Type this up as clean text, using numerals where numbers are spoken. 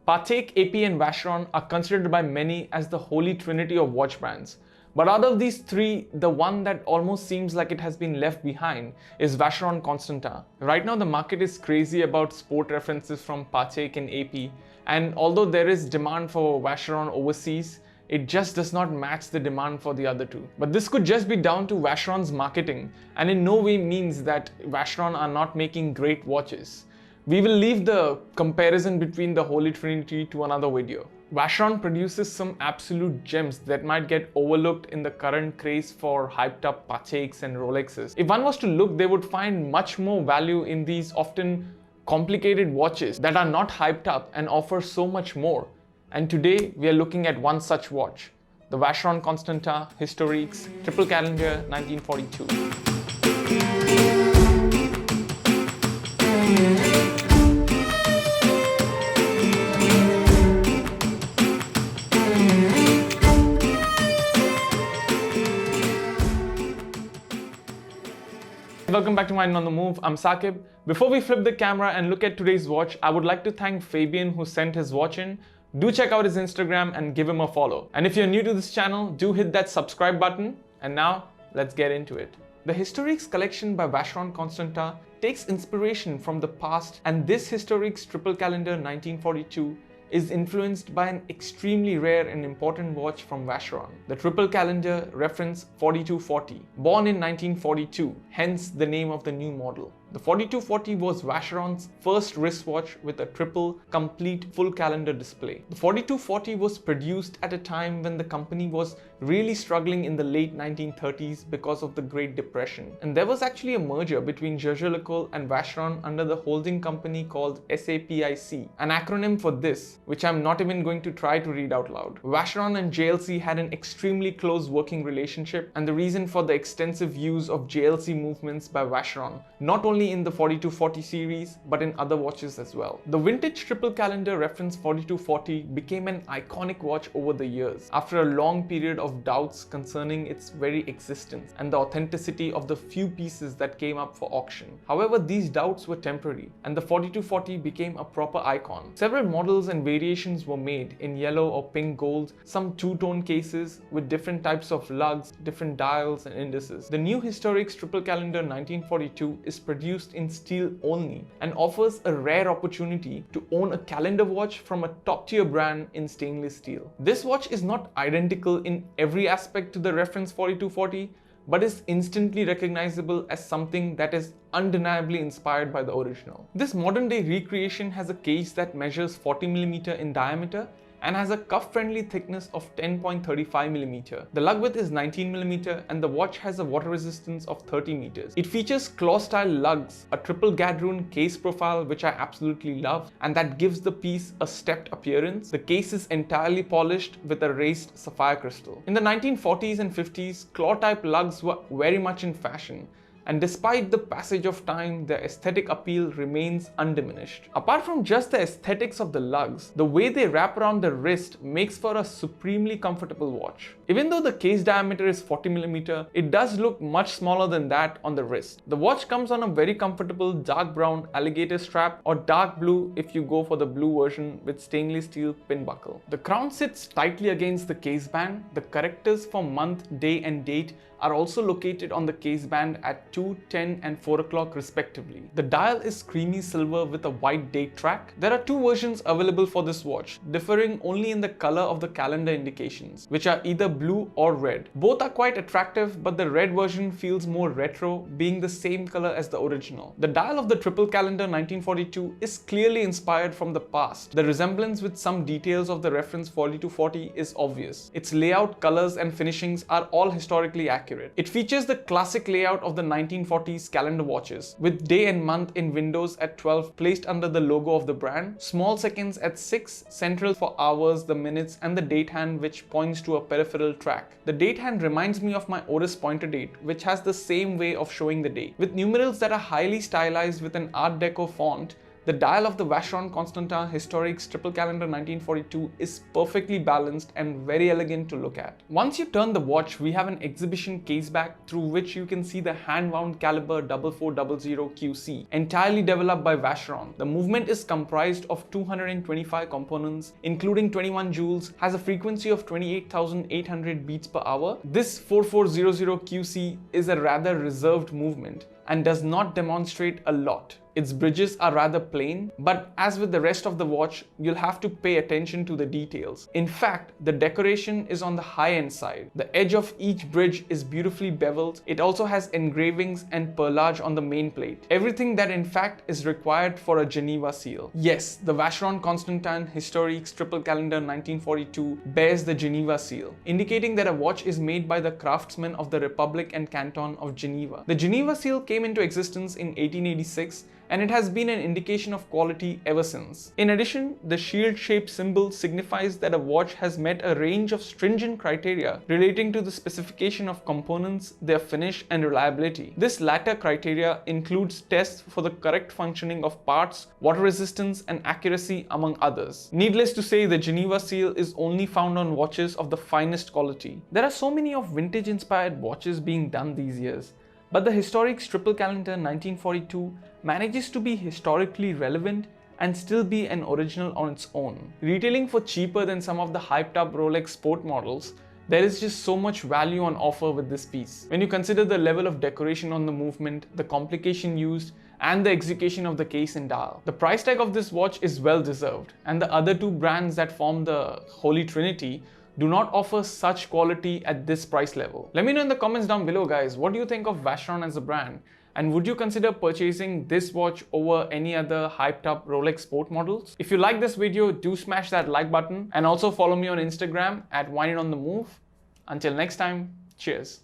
Patek, AP and Vacheron are considered by many as the holy trinity of watch brands. But out of these three, the one that almost seems like it has been left behind is Vacheron Constantin. Right now the market is crazy about sport references from Patek and AP, and although there is demand for Vacheron overseas, it just does not match the demand for the other two. But this could just be down to Vacheron's marketing, and in no way means that Vacheron are not making great watches. We will leave the comparison between the Holy Trinity to another video. Vacheron produces some absolute gems that might get overlooked in the current craze for hyped up Pateks and Rolexes. If one was to look, they would find much more value in these often complicated watches that are not hyped up and offer so much more. And today we are looking at one such watch, the Vacheron Constantin Historiques Triple Calendrier 1942. Welcome back to Mind on the Move. I'm Saqib. Before we flip the camera and look at today's watch, I would like to thank Fabian who sent his watch in. Do check out his Instagram and give him a follow. And if you're new to this channel, do hit that subscribe button. And now, let's get into it. The Historiques collection by Vacheron Constantin takes inspiration from the past, and this Historiques Triple Calendar 1942 is influenced by an extremely rare and important watch from Vacheron, the Triple Calendar reference 4240, born in 1942, hence the name of the new model. The 4240 was Vacheron's first wristwatch with a triple, complete, full calendar display. The 4240 was produced at a time when the company was really struggling in the late 1930s because of the Great Depression. And there was actually a merger between Jaeger-LeCoultre and Vacheron under the holding company called SAPIC, an acronym for this, which I'm not even going to try to read out loud. Vacheron and JLC had an extremely close working relationship, and the reason for the extensive use of JLC movements by Vacheron, not only in the 4240 series, but in other watches as well. The vintage Triple Calendar reference 4240 became an iconic watch over the years, after a long period of doubts concerning its very existence and the authenticity of the few pieces that came up for auction. However, these doubts were temporary, and the 4240 became a proper icon. Several models and variations were made in yellow or pink gold, some two-tone cases with different types of lugs, different dials and indices. The new Historiques Triple Calendar 1942 is produced in steel only and offers a rare opportunity to own a calendar watch from a top-tier brand in stainless steel. This watch is not identical in every aspect to the reference 4240, but is instantly recognizable as something that is undeniably inspired by the original. This modern-day recreation has a case that measures 40mm in diameter and has a cuff-friendly thickness of 10.35mm. The lug width is 19mm and the watch has a water resistance of 30 meters. It features claw-style lugs, a triple gadroon case profile which I absolutely love, and that gives the piece a stepped appearance. The case is entirely polished with a raised sapphire crystal. In the 1940s and 50s, claw-type lugs were very much in fashion, and despite the passage of time, their aesthetic appeal remains undiminished. Apart from just the aesthetics of the lugs, the way they wrap around the wrist makes for a supremely comfortable watch. Even though the case diameter is 40mm, it does look much smaller than that on the wrist. The watch comes on a very comfortable dark brown alligator strap, or dark blue if you go for the blue version with stainless steel pin buckle. The crown sits tightly against the case band. The correctors for month, day and date are also located on the case band at 2, 10 and 4 o'clock respectively. The dial is creamy silver with a white date track. There are two versions available for this watch, differing only in the color of the calendar indications, which are either blue or red. Both are quite attractive, but the red version feels more retro, being the same color as the original. The dial of the Triple Calendar 1942 is clearly inspired from the past. The resemblance with some details of the reference 4240 is obvious. Its layout, colors and finishings are all historically accurate. It features the classic layout of the 1940s calendar watches, with day and month in windows at 12 placed under the logo of the brand, small seconds at 6, central for hours, the minutes, and the date hand which points to a peripheral track. The date hand reminds me of my Oris pointer date, which has the same way of showing the date, with numerals that are highly stylized with an Art Deco font The dial of the Vacheron Constantin Historiques Triple Calendar 1942 is perfectly balanced and very elegant to look at. Once you turn the watch, we have an exhibition caseback through which you can see the hand-wound caliber 4400 QC, entirely developed by Vacheron. The movement is comprised of 225 components, including 21 jewels, has a frequency of 28,800 beats per hour. This 4400 QC is a rather reserved movement and does not demonstrate a lot. Its bridges are rather plain, but as with the rest of the watch, you'll have to pay attention to the details. In fact, the decoration is on the high-end side. The edge of each bridge is beautifully beveled. It also has engravings and perlage on the main plate. Everything that in fact is required for a Geneva seal. Yes, the Vacheron Constantin Historiques Triple Calendar 1942 bears the Geneva Seal, indicating that a watch is made by the craftsmen of the Republic and Canton of Geneva. The Geneva Seal came into existence in 1886, and it has been an indication of quality ever since. In addition, the shield-shaped symbol signifies that a watch has met a range of stringent criteria relating to the specification of components, their finish, and reliability. This latter criteria includes tests for the correct functioning of parts, water resistance, and accuracy, among others. Needless to say, the Geneva Seal is only found on watches of the finest quality. There are so many of vintage-inspired watches being done these years, but the Historiques Triple Calendar 1942 manages to be historically relevant and still be an original on its own. Retailing for cheaper than some of the hyped up Rolex sport models, there is just so much value on offer with this piece. When you consider the level of decoration on the movement, the complication used, and the execution of the case and dial, the price tag of this watch is well deserved, and the other two brands that form the Holy Trinity do not offer such quality at this price level. Let me know in the comments down below, guys, what do you think of Vacheron as a brand? And would you consider purchasing this watch over any other hyped up Rolex sport models? If you like this video, do smash that like button and also follow me on Instagram at WineItOnTheMove. Until next time, cheers.